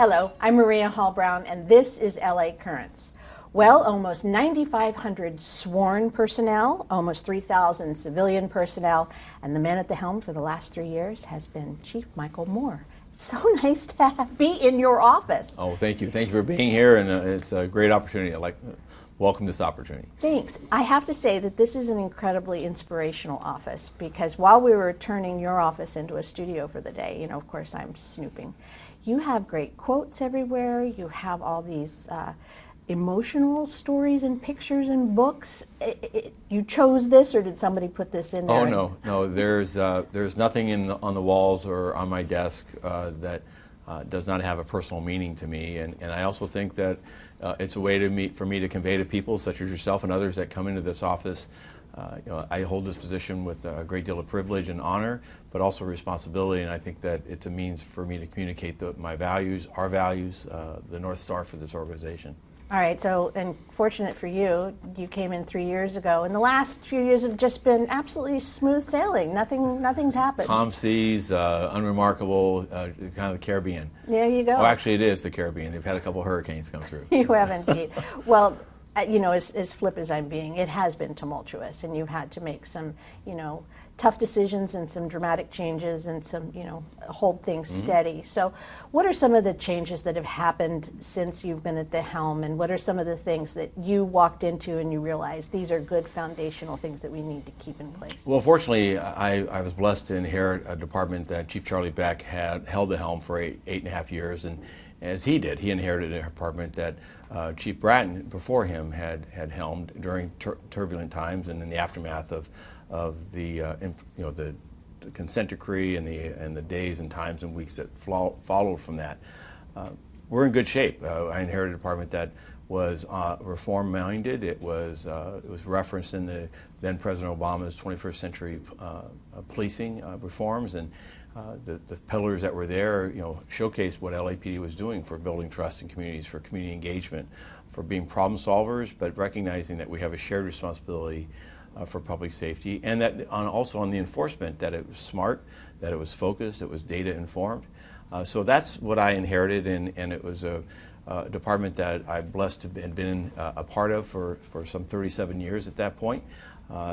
Hello, I'm Maria Hall Brown, and this is LA Currents. Well, almost 9,500 sworn personnel, almost 3,000 civilian personnel, and the man at the helm for the last 3 years has been Chief Michael Moore. It's so nice to be in your office. Oh, thank you. Thank you for being here, and it's a great opportunity. Welcome this opportunity. Thanks. I have to say that this is an incredibly inspirational office, because while we were turning your office into a studio for the day, of course I'm snooping, you have great quotes everywhere. You have all these emotional stories and pictures and books. You chose this, or did somebody put this in there? Oh, no. There's nothing on the walls or on my desk that does not have a personal meaning to me, and I also think that it's a way for me to convey to people such as yourself and others that come into this office. I hold this position with a great deal of privilege and honor, but also responsibility, and I think that it's a means for me to communicate my values, our values, the North Star for this organization. All right, so, and fortunate for you, you came in 3 years ago, and the last few years have just been absolutely smooth sailing. Nothing's happened. Calm seas, unremarkable, kind of the Caribbean. There you go. Oh, actually, it is the Caribbean. They've had a couple hurricanes come through. You have indeed. Well, as flip as I'm being, it has been tumultuous, and you've had to make some, tough decisions and some dramatic changes and some, hold things steady. So what are some of the changes that have happened since you've been at the helm, and what are some of the things that you walked into and you realized these are good foundational things that we need to keep in place? Well, fortunately, I was blessed to inherit a department that Chief Charlie Beck had held the helm for eight and a half years, and as he did, he inherited a department that Chief Bratton before him had helmed during turbulent times and in the aftermath of the consent decree and the days and times and weeks that followed from that. We're in good shape. I inherited a department that was reform-minded. It was referenced in the then President Obama's 21st century policing reforms, and the pillars that were there, showcased what LAPD was doing for building trust in communities, for community engagement, for being problem solvers, but recognizing that we have a shared responsibility for public safety, and that also on the enforcement, that it was smart, that it was focused, it was data informed. So that's what I inherited, and it was a department that I'm blessed to have been a part of for some 37 years at that point.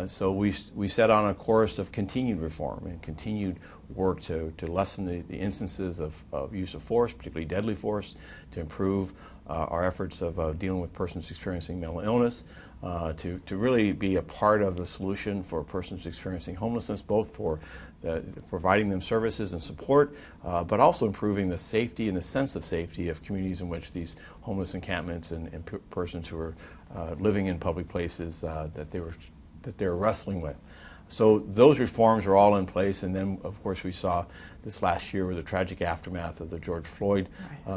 So we set on a course of continued reform and continued work to lessen the instances of use of force, particularly deadly force, to improve our efforts of dealing with persons experiencing mental illness, to really be a part of the solution for persons experiencing homelessness, both for providing them services and support, but also improving the safety and the sense of safety of communities in which these homeless encampments and persons who are living in public places that they're wrestling with. So those reforms are all in place, and then of course we saw this last year with the tragic aftermath of the George Floyd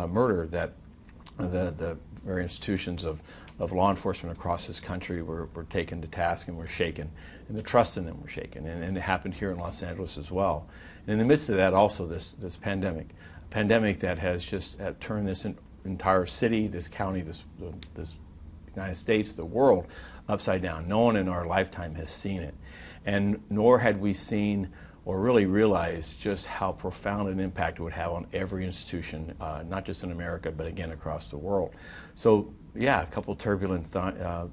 murder, that the very institutions of law enforcement across this country were taken to task and were shaken, and the trust in them were shaken, and it happened here in Los Angeles as well. And in the midst of that, also this pandemic that has just turned this entire city, this county, this United States, the world, upside down. No one in our lifetime has seen it, and nor had we seen or really realized just how profound an impact it would have on every institution, not just in America, but again across the world. So yeah, a couple turbulent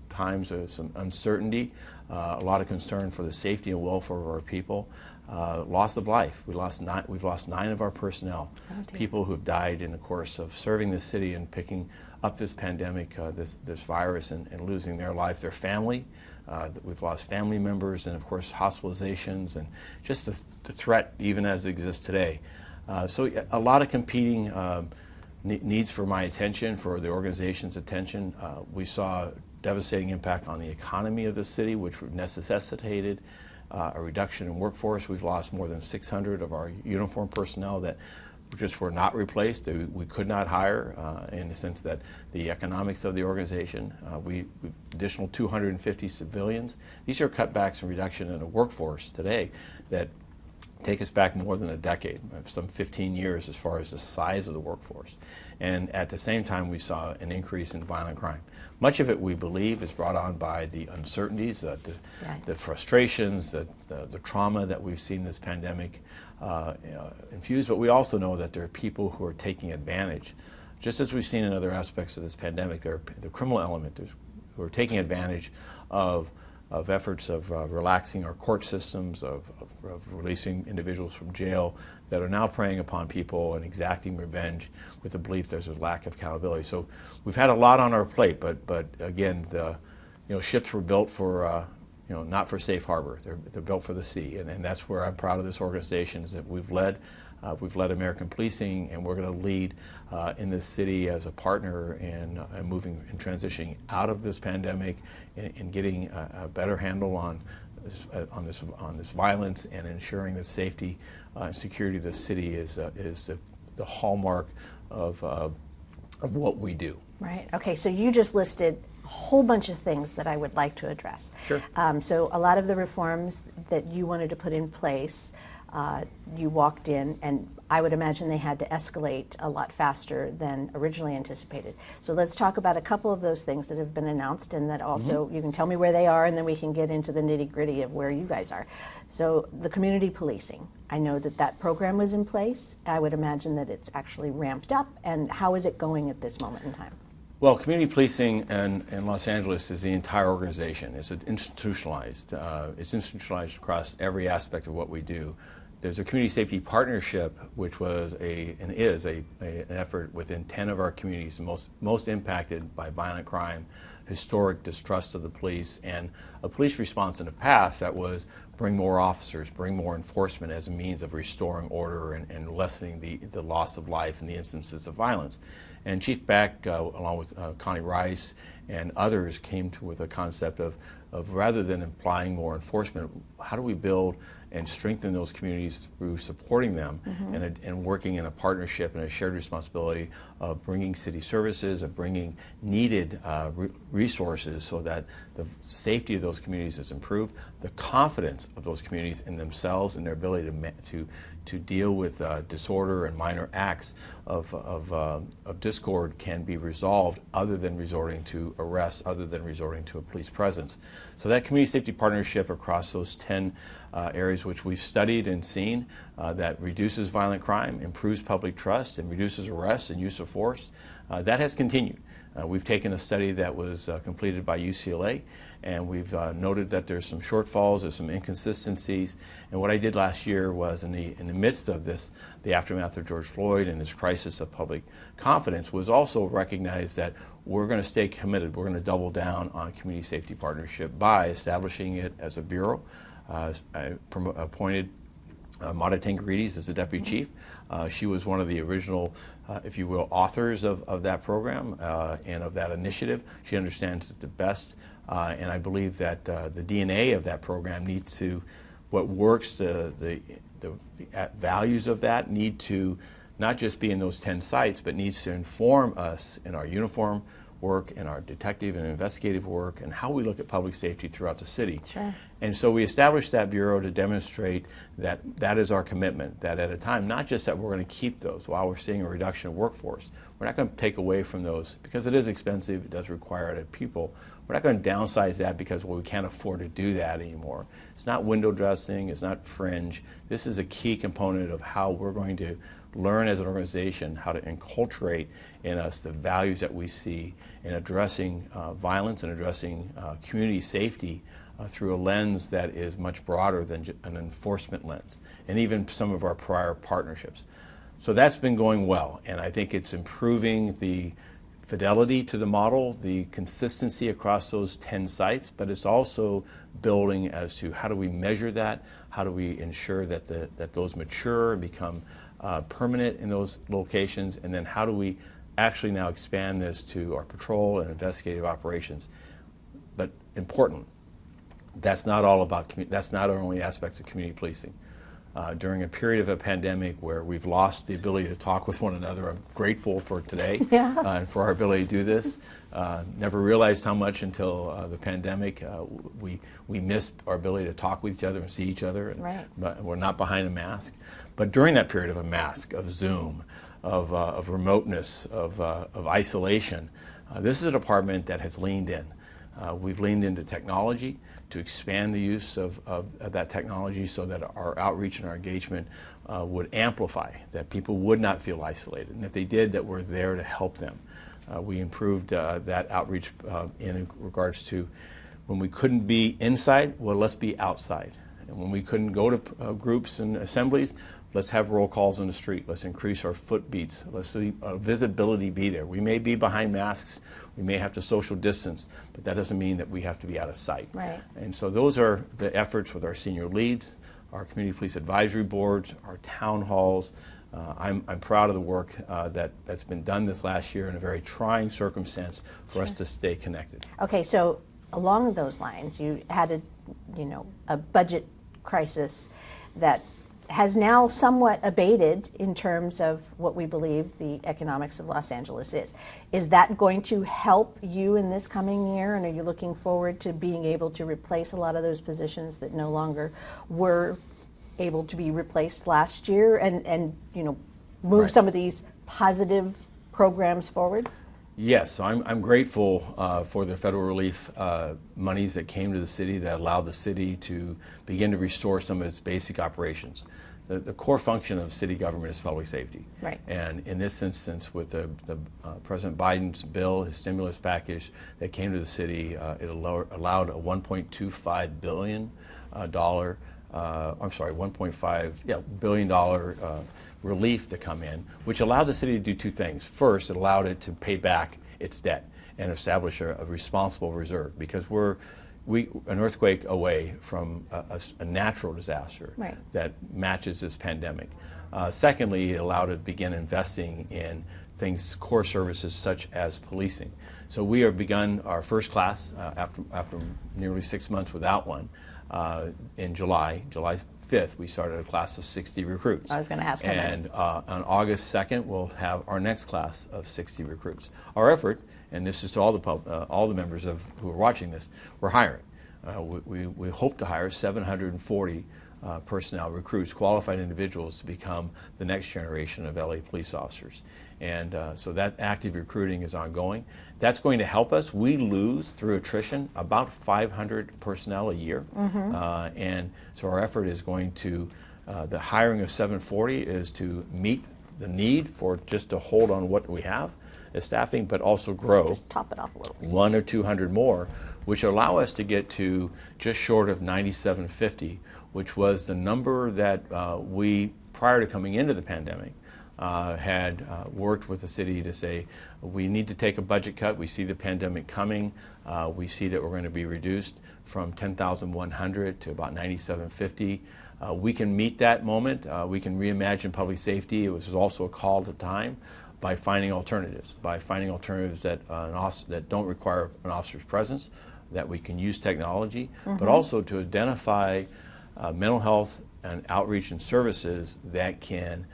times, some uncertainty, a lot of concern for the safety and welfare of our people, loss of life. We've lost 9 of our personnel, people who have died in the course of serving this city and picking up this pandemic, this virus, and losing their life, their family. We've lost family members, and of course hospitalizations, and just the threat even as it exists today. So a lot of competing needs for my attention, for the organization's attention. We saw devastating impact on the economy of the city, which necessitated a reduction in workforce. We've lost more than 600 of our uniformed personnel that just were not replaced. We could not hire in the sense that the economics of the organization. We additional 250 civilians. These are cutbacks and reduction in the workforce today that take us back more than a decade, some 15 years as far as the size of the workforce. And at the same time, we saw an increase in violent crime. Much of it, we believe, is brought on by the uncertainties, the frustrations, the trauma that we've seen this pandemic infuse. But we also know that there are people who are taking advantage just as we've seen in other aspects of this pandemic, the criminal element, we're taking advantage of efforts of relaxing our court systems, of releasing individuals from jail that are now preying upon people and exacting revenge with the belief there's a lack of accountability. So we've had a lot on our plate, but again, ships were built for not for safe harbor. They're built for the sea, and that's where I'm proud of this organization, is that we've led American policing, and we're going to lead in this city as a partner in moving and transitioning out of this pandemic and getting a better handle on this violence, and ensuring that safety and security of the city is the hallmark of what we do. Right. Okay. So you just listed a whole bunch of things that I would like to address. Sure. So a lot of the reforms that you wanted to put in place, you walked in, and I would imagine they had to escalate a lot faster than originally anticipated. So let's talk about a couple of those things that have been announced, and that also you can tell me where they are, and then we can get into the nitty-gritty of where you guys are. So the community policing, I know that program was in place. I would imagine that it's actually ramped up, and how is it going at this moment in time? Well, community policing in Los Angeles is the entire organization. It's institutionalized. It's institutionalized across every aspect of what we do. There's a community safety partnership, which was and is an effort within 10 of our communities most impacted by violent crime, historic distrust of the police, and a police response in the past that was bring more officers, bring more enforcement as a means of restoring order and lessening the loss of life and the instances of violence. And Chief Beck, along with Connie Rice and others, came with a concept of rather than implying more enforcement, how do we build and strengthen those communities through supporting them and working in a partnership and a shared responsibility of bringing city services, of bringing needed resources so that the safety of those communities is improved, the confidence of those communities in themselves and their ability to deal with disorder and minor acts of discord can be resolved other than resorting to arrests, other than resorting to a police presence. So that community safety partnership across those 10 areas which we've studied and seen that reduces violent crime, improves public trust, and reduces arrests and use of force, that has continued. We've taken a study that was completed by UCLA, and we've noted that there's some shortfalls, there's some inconsistencies. And what I did last year was, in the midst of this, the aftermath of George Floyd and this crisis of public confidence, was also recognize that we're going to stay committed. We're going to double down on community safety partnership by establishing it as a bureau. I appointed Mata Tancredi's as the deputy chief. She was one of the original, if you will, authors of that program and of that initiative. She understands it the best, and I believe that the DNA of that program needs to, what works, the values of that need to not just be in those 10 sites, but needs to inform us in our uniform work, in our detective and investigative work, and how we look at public safety throughout the city. Sure. And so we established that bureau to demonstrate that that is our commitment, that at a time, not just that we're going to keep those while we're seeing a reduction in workforce, we're not going to take away from those because it is expensive, it does require other people. We're not going to downsize that because, well, we can't afford to do that anymore. It's not window dressing, it's not fringe. This is a key component of how we're going to learn as an organization how to enculturate in us the values that we see in addressing violence and addressing community safety through a lens that is much broader than an enforcement lens, and even some of our prior partnerships. So that's been going well, and I think it's improving the fidelity to the model, the consistency across those 10 sites, but it's also building as to how do we measure that, how do we ensure that that those mature and become permanent in those locations, and then how do we actually now expand this to our patrol and investigative operations. But important, that's not all about, that's not our only aspects of community policing. During a period of a pandemic where we've lost the ability to talk with one another, I'm grateful for today and for our ability to do this. Never realized how much until the pandemic we missed our ability to talk with each other and see each other. And, but we're not behind a mask. But during that period of a mask, of Zoom, of remoteness, of isolation, this is a department that has leaned in. We've leaned into technology to expand the use of that technology so that our outreach and our engagement would amplify, that people would not feel isolated. And if they did, that we're there to help them. We improved that outreach in regards to when we couldn't be inside, well, let's be outside. And when we couldn't go to groups and assemblies, let's have roll calls on the street. Let's increase our foot beats. Let's see visibility be there. We may be behind masks. We may have to social distance, but that doesn't mean that we have to be out of sight. Right. And so those are the efforts with our senior leads, our community police advisory boards, our town halls. I'm proud of the work that's been done this last year in a very trying circumstance for us to stay connected. Okay, so along those lines, you had a budget crisis that has now somewhat abated in terms of what we believe the economics of Los Angeles is. Is that going to help you in this coming year? And are you looking forward to being able to replace a lot of those positions that no longer were able to be replaced last year and move Right. some of these positive programs forward? Yes, so I'm grateful for the federal relief monies that came to the city that allowed the city to begin to restore some of its basic operations. The core function of city government is public safety. Right. And in this instance, with the President Biden's bill, his stimulus package that came to the city, it allowed a $1.25 billion $1.5 billion relief to come in, which allowed the city to do two things. First, it allowed it to pay back its debt and establish a responsible reserve, because we're an earthquake away from a natural disaster Right. that matches this pandemic. Secondly, it allowed it to begin investing in core services such as policing. So we have begun our first class after nearly 6 months without one. In July 5th, we started a class of 60 recruits. I was going to ask how many. And on August 2nd, we'll have our next class of 60 recruits. Our effort, and this is to all the members who are watching this, we're hiring. We hope to hire 740 personnel recruits, qualified individuals to become the next generation of LA police officers. And so that active recruiting is ongoing. That's going to help us. We lose through attrition about 500 personnel a year. And so our effort is going to, the hiring of 740 is to meet the need for just to hold on what we have as staffing, but also grow. Just top it off a little. 100 or 200 more, which allow us to get to just short of 9,750, which was the number that we, prior to coming into the pandemic, had worked with the city to say, we need to take a budget cut. We see the pandemic coming. We see that we're going to be reduced from 10,100 to about 9,750. We can meet that moment. We can reimagine public safety. It was also a call at the time by finding alternatives that don't require an officer's presence, that we can use technology, but also to identify mental health and outreach and services that can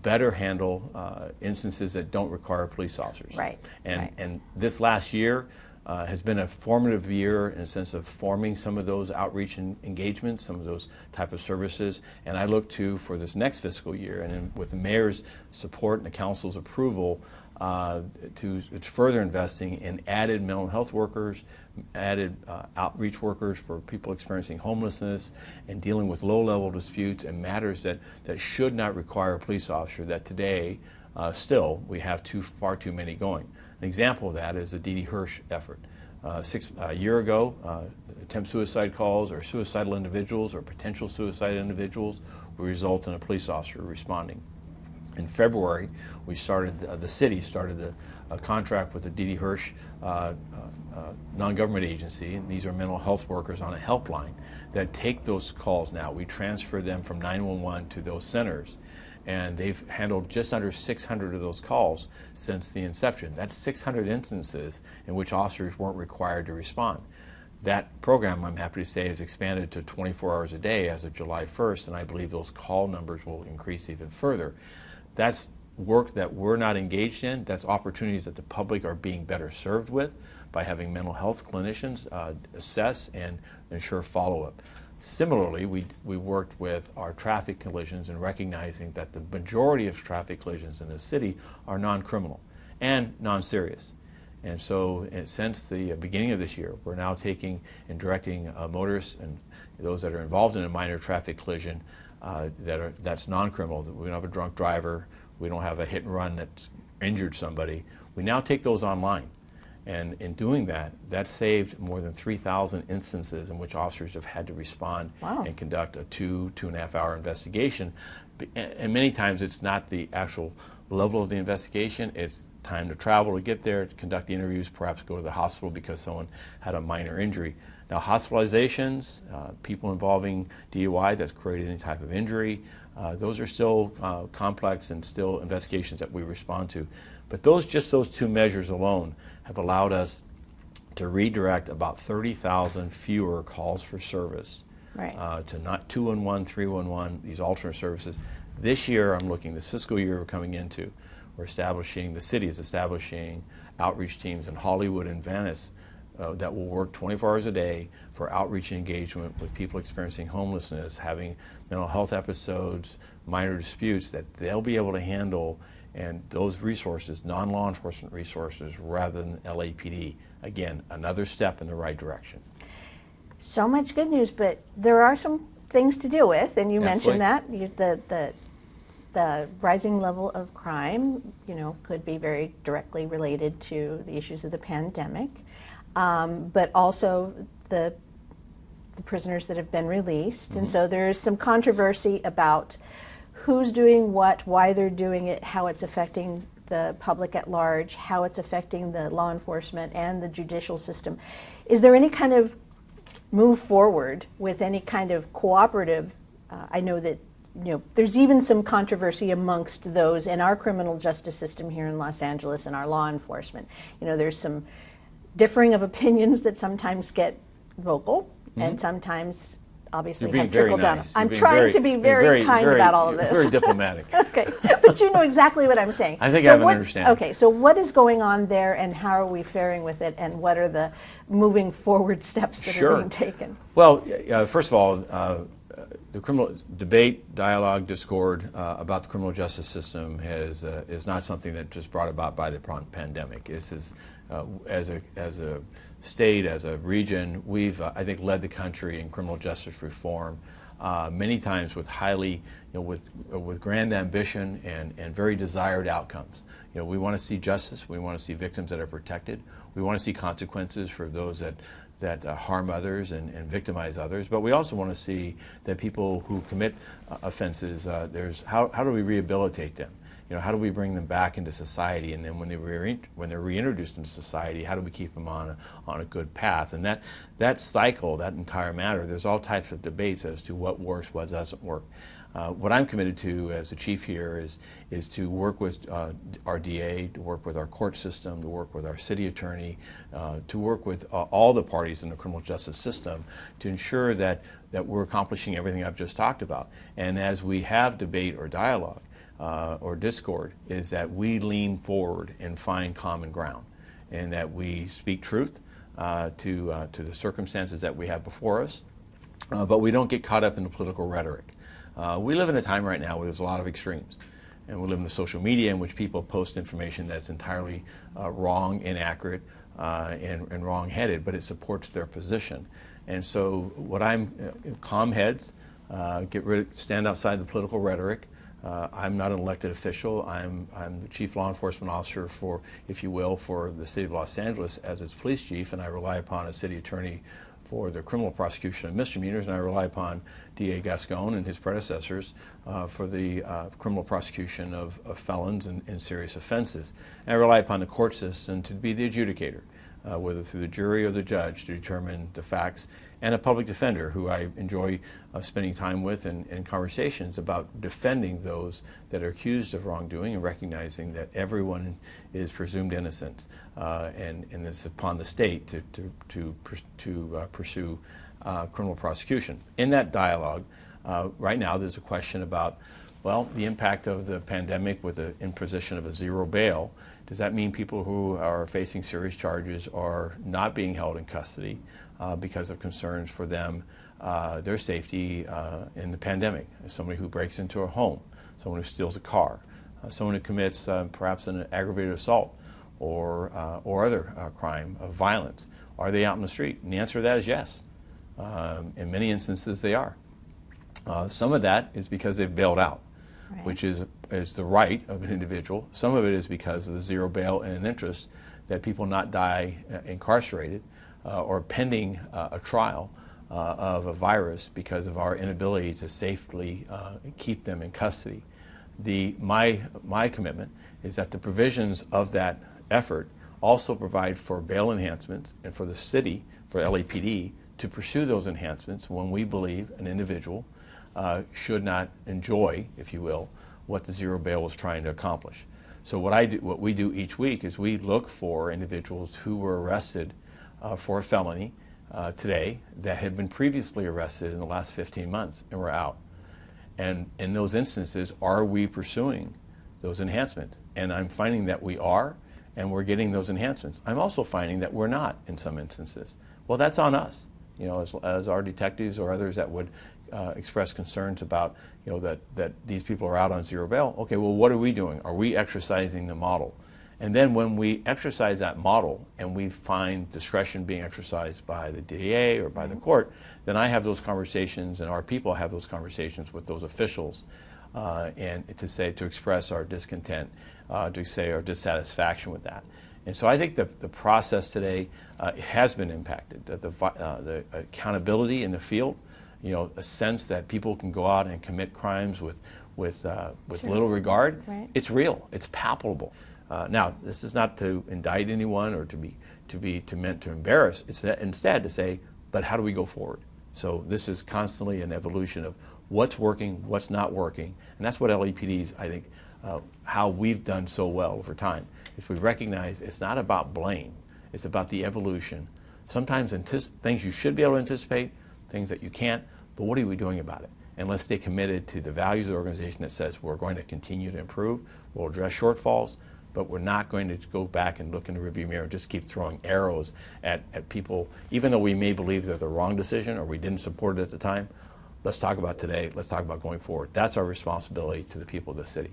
better handle instances that don't require police officers. Right. And this last year has been a formative year in the sense of forming some of those outreach and engagements, some of those type of services. And I look to, for this next fiscal year, and with the mayor's support and the council's approval, to further investing in added mental health workers, added outreach workers for people experiencing homelessness and dealing with low-level disputes and matters that should not require a police officer, that today still we have far too many going. An example of that is the D.D. Hirsch effort. A year ago, attempt suicide calls or suicidal individuals or potential suicide individuals would result in a police officer responding. In February, the city started a contract with the D.D. Hirsch non-government agency, and these are mental health workers on a helpline that take those calls now. We transfer them from 911 to those centers, and they've handled just under 600 of those calls since the inception. That's 600 instances in which officers weren't required to respond. That program, I'm happy to say, has expanded to 24 hours a day as of July 1st, and I believe those call numbers will increase even further. That's work that we're not engaged in. That's opportunities that the public are being better served with by having mental health clinicians assess and ensure follow-up. Similarly, we worked with our traffic collisions and recognizing that the majority of traffic collisions in the city are non-criminal and non-serious. And so since the beginning of this year, we're now taking and directing motorists and those that are involved in a minor traffic collision that's non-criminal. We don't have a drunk driver. We don't have a hit and run that's injured somebody. We now take those online. And in doing that, that's saved more than 3,000 instances in which officers have had to respond and conduct a 2.5 hour investigation. And many times it's not the actual level of the investigation, it's time to travel to get there, to conduct the interviews, perhaps go to the hospital because someone had a minor injury. Now, hospitalizations, people involving DUI that's created any type of injury, those are still complex and still investigations that we respond to. But just those two measures alone have allowed us to redirect about 30,000 fewer calls for service to not 211, 311, these alternate services. This year, this fiscal year we're coming into, the city is establishing outreach teams in Hollywood and Venice that will work 24 hours a day for outreach and engagement with people experiencing homelessness, having mental health episodes, minor disputes that they'll be able to handle, and those resources, non-law enforcement resources, rather than LAPD. Again, another step in the right direction. So much good news, but there are some things to deal with, and you mentioned that. The rising level of crime, could be very directly related to the issues of the pandemic, but also the prisoners that have been released. And so there's some controversy about who's doing what, why they're doing it, how it's affecting the public at large, how it's affecting the law enforcement and the judicial system. Is there any kind of move forward with any kind of cooperative? I know that there's even some controversy amongst those in our criminal justice system here in Los Angeles and our law enforcement. There's some differing of opinions that sometimes get vocal and sometimes obviously have trickled down. I'm trying to be very kind about all of this. Very diplomatic. Okay, but you know exactly what I'm saying. I think I have an understanding. Okay, so what is going on there and how are we faring with it, and what are the moving forward steps that are being taken? Well, first of all, the criminal debate, dialogue, discord about the criminal justice system is not something that just brought about by the pandemic. This is, as a state, as a region, we've I think led the country in criminal justice reform many times with with grand ambition and very desired outcomes. We want to see justice. We want to see victims that are protected. We want to see consequences for those that harm others and victimize others. But we also want to see that people who commit offenses, how do we rehabilitate them? How do we bring them back into society? And then when they're reintroduced into society, how do we keep them on a good path? And that cycle, that entire matter, there's all types of debates as to what works, what doesn't work. What I'm committed to as the chief here is to work with our DA, to work with our court system, to work with our city attorney, to work with all the parties in the criminal justice system to ensure that we're accomplishing everything I've just talked about. And as we have debate or dialogue or discord, is that we lean forward and find common ground, and that we speak truth to the circumstances that we have before us, but we don't get caught up in the political rhetoric. We live in a time right now where there's a lot of extremes, and we live in the social media in which people post information that's entirely wrong, inaccurate, and wrong-headed, but it supports their position. And so what calm heads, stand outside the political rhetoric. I'm not an elected official. I'm the chief law enforcement officer for, if you will, for the city of Los Angeles as its police chief, and I rely upon a city attorney for the criminal prosecution of misdemeanors, and I rely upon DA Gascon and his predecessors for the criminal prosecution of felons and serious offenses. And I rely upon the court system to be the adjudicator, whether through the jury or the judge, to determine the facts, and a public defender who I enjoy spending time with and conversations about defending those that are accused of wrongdoing and recognizing that everyone is presumed innocent, and it's upon the state to pursue criminal prosecution. In that dialogue, right now there's a question about, well, the impact of the pandemic with the imposition of a zero bail. Does that mean people who are facing serious charges are not being held in custody because of concerns for them, their safety in the pandemic? Somebody who breaks into a home, someone who steals a car, someone who commits perhaps an aggravated assault, or other crime of violence? Are they out in the street? And the answer to that is yes. In many instances, they are. Some of that is because they've bailed out, Right. which is the right of an individual. Some of it is because of the zero bail and an interest that people not die incarcerated or pending a trial of a virus because of our inability to safely keep them in custody. My commitment is that the provisions of that effort also provide for bail enhancements and for the city, for LAPD, to pursue those enhancements when we believe an individual should not enjoy, if you will, what the zero bail was trying to accomplish. So what we do each week is we look for individuals who were arrested for a felony today that had been previously arrested in the last 15 months and were out. And in those instances, are we pursuing those enhancements? And I'm finding that we are, and we're getting those enhancements. I'm also finding that we're not in some instances. Well, that's on us, as our detectives or others that would express concerns about, that these people are out on zero bail. Okay, well, what are we doing? Are we exercising the model? And then when we exercise that model and we find discretion being exercised by the DA or by the court, then I have those conversations and our people have those conversations with those officials and to express our discontent, to say our dissatisfaction with that. And so I think the process today has been impacted. The accountability in the field, a sense that people can go out and commit crimes with little regard. Right. It's real. It's palpable. Now, this is not to indict anyone or meant to embarrass. It's instead to say, but how do we go forward? So this is constantly an evolution of what's working, what's not working, and that's what LAPD's, I think, how we've done so well over time. Is we recognize it's not about blame, it's about the evolution. Sometimes things you should be able to anticipate, things that you can't, but what are we doing about it? And let's stay committed to the values of the organization that says we're going to continue to improve, we'll address shortfalls, but we're not going to go back and look in the rearview mirror and just keep throwing arrows at people, even though we may believe they're the wrong decision or we didn't support it at the time. Let's talk about today. Let's talk about going forward. That's our responsibility to the people of the city.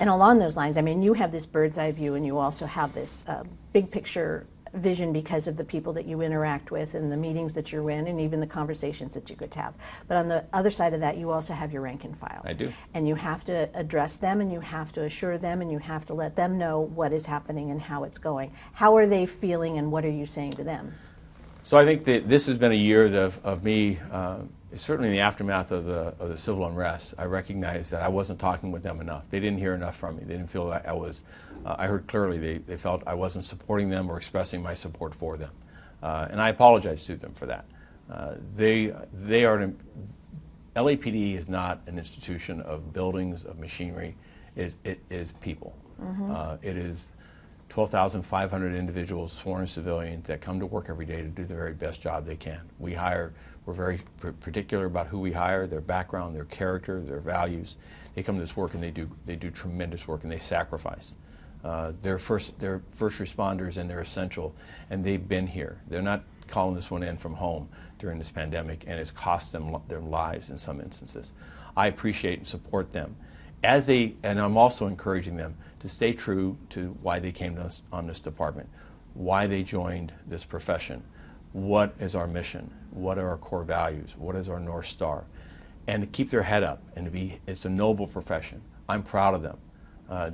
And along those lines, I mean, you have this bird's eye view and you also have this big picture vision because of the people that you interact with and the meetings that you're in and even the conversations that you could have. But on the other side of that, you also have your rank and file. I do. And you have to address them and you have to assure them and you have to let them know what is happening and how it's going. How are they feeling and what are you saying to them? So I think that this has been a year of me, certainly in the aftermath of the civil unrest, I recognized that I wasn't talking with them enough. They didn't hear enough from me. They didn't feel that I heard clearly they felt I wasn't supporting them or expressing my support for them. And I apologize to them for that. LAPD is not an institution of buildings, of machinery. It is people. Mm-hmm. It is 12,500 individuals, sworn civilians that come to work every day to do the very best job they can. We're very particular about who we hire, their background, their character, their values. They come to this work and they do tremendous work and they sacrifice. They're first responders and they're essential, and they've been here. They're not calling this one in from home during this pandemic, and it's cost them their lives in some instances. I appreciate and support them. And I'm also encouraging them to stay true to why they came to us on this department, why they joined this profession, what is our mission, what are our core values, what is our North Star, and to keep their head up and it's a noble profession. I'm proud of them.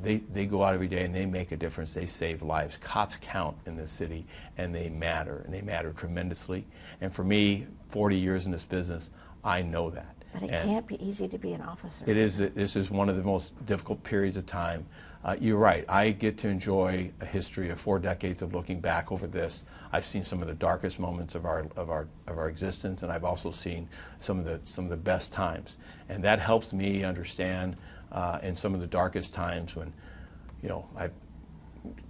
They go out every day and they make a difference. They save lives. Cops count in this city, and they matter tremendously. And for me, 40 years in this business, I know that. But it can't be easy to be an officer. It is. This is one of the most difficult periods of time. You're right. I get to enjoy a history of 4 decades of looking back over this. I've seen some of the darkest moments of our existence, and I've also seen some of the best times. And that helps me understand in some of the darkest times when, I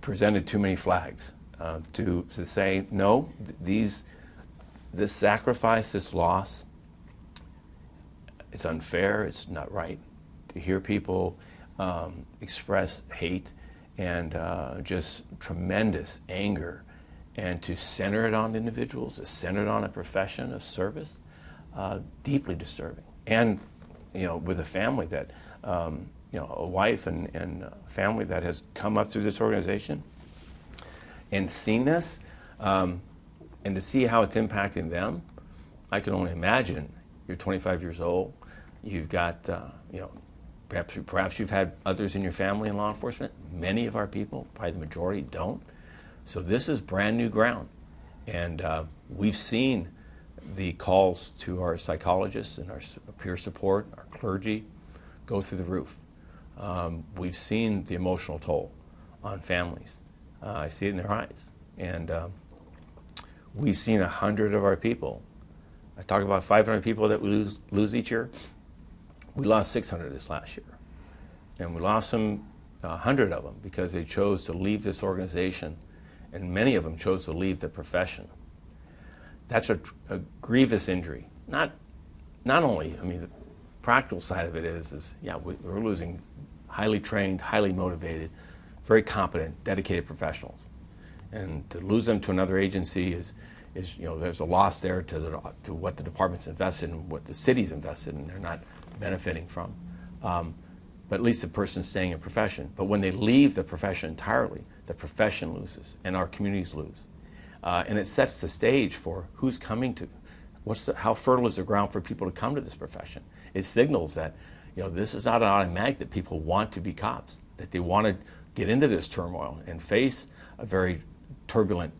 presented too many flags to say no. This sacrifice, this loss, it's unfair, it's not right to hear people express hate and just tremendous anger, and to center it on individuals, to center it on a profession of service, deeply disturbing. And with a family that, a wife and family that has come up through this organization, and seen this, and to see how it's impacting them, I can only imagine. You're 25 years old. You've got, perhaps you've had others in your family in law enforcement. Many of our people, probably the majority, don't. So this is brand new ground. And we've seen the calls to our psychologists and our peer support, our clergy, go through the roof. We've seen the emotional toll on families. I see it in their eyes. And we've seen 100 of our people. I talk about 500 people that we lose each year. We lost 600 this last year. And we lost 100 of them because they chose to leave this organization, and many of them chose to leave the profession. That's a grievous injury. Not only, the practical side of it is we're losing highly trained, highly motivated, very competent, dedicated professionals. And to lose them to another agency is there's a loss there to what the department's invested in, what the city's invested in, they're not benefiting from. But at least the person's staying in profession. But when they leave the profession entirely, the profession loses and our communities lose. And it sets the stage for who's coming to, how fertile is the ground for people to come to this profession. It signals that this is not an automatic that people want to be cops, that they want to get into this turmoil and face a very turbulent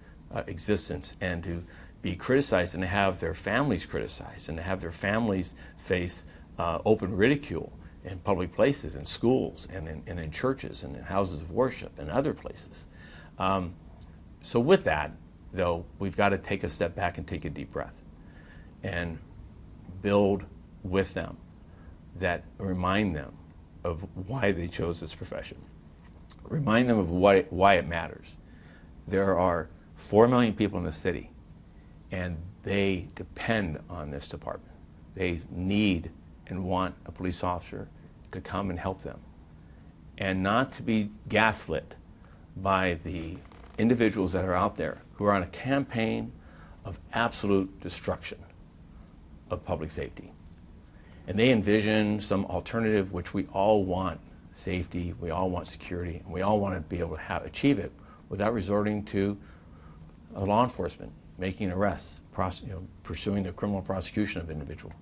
existence and to be criticized and to have their families criticized and to have their families face open ridicule in public places, in schools and in churches and in houses of worship and other places. So with that, though, we've got to take a step back and take a deep breath and build with them that remind them of why they chose this profession. Remind them of why it matters. There are 4 million people in the city, and they depend on this department. They need and want a police officer to come and help them, and not to be gaslit by the individuals that are out there who are on a campaign of absolute destruction of public safety. And they envision some alternative, which we all want safety, we all want security, and we all want to be able to achieve it without resorting to law enforcement, making arrests, pursuing the criminal prosecution of individuals,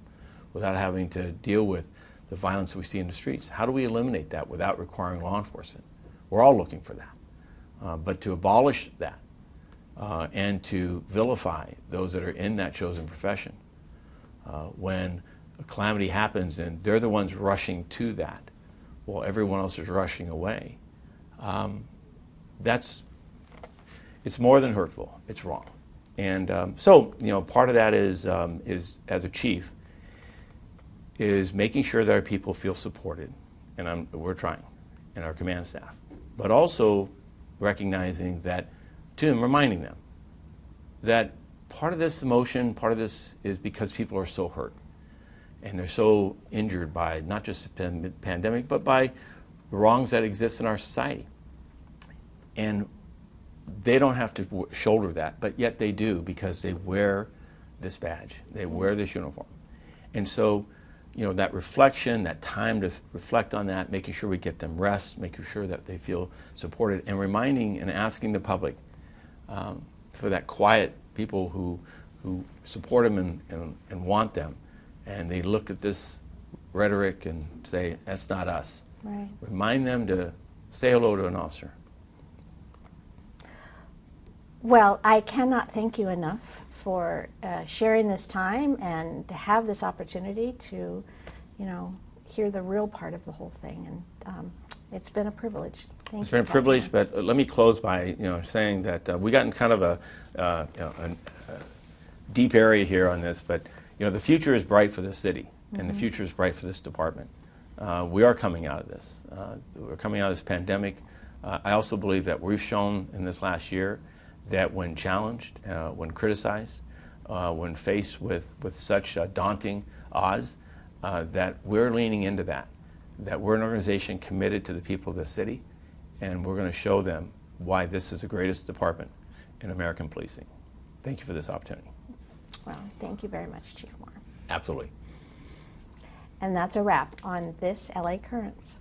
without having to deal with the violence that we see in the streets. How do we eliminate that without requiring law enforcement? We're all looking for that. But to abolish that and to vilify those that are in that chosen profession, when a calamity happens and they're the ones rushing to that while everyone else is rushing away, it's more than hurtful. It's wrong. And so part of that is as a chief, is making sure that our people feel supported, and we're trying, and our command staff, but also recognizing that, too, and reminding them that part of this emotion, part of this is because people are so hurt, and they're so injured by not just the pandemic, but by the wrongs that exist in our society. And they don't have to shoulder that, but yet they do because they wear this badge, they wear this uniform. And so, that reflection, that time to reflect on that, making sure we get them rest, making sure that they feel supported, and reminding and asking the public for that quiet people who support them and want them, and they look at this rhetoric and say, that's not us. Right. Remind them to say hello to an officer. Well, I cannot thank you enough for sharing this time and to have this opportunity to, hear the real part of the whole thing. And it's been a privilege. Thank you. It's been a privilege, but let me close by, saying that we got in kind of a deep area here on this, but the future is bright for this city, and the future is bright for this department. We are coming out of this. We're coming out of this pandemic. I also believe that we've shown in this last year that when challenged, when criticized, when faced with such daunting odds, that we're leaning into that we're an organization committed to the people of the city, and we're going to show them why this is the greatest department in American policing. Thank you for this opportunity. Well, thank you very much, Chief Moore. Absolutely. And that's a wrap on this LA Currents.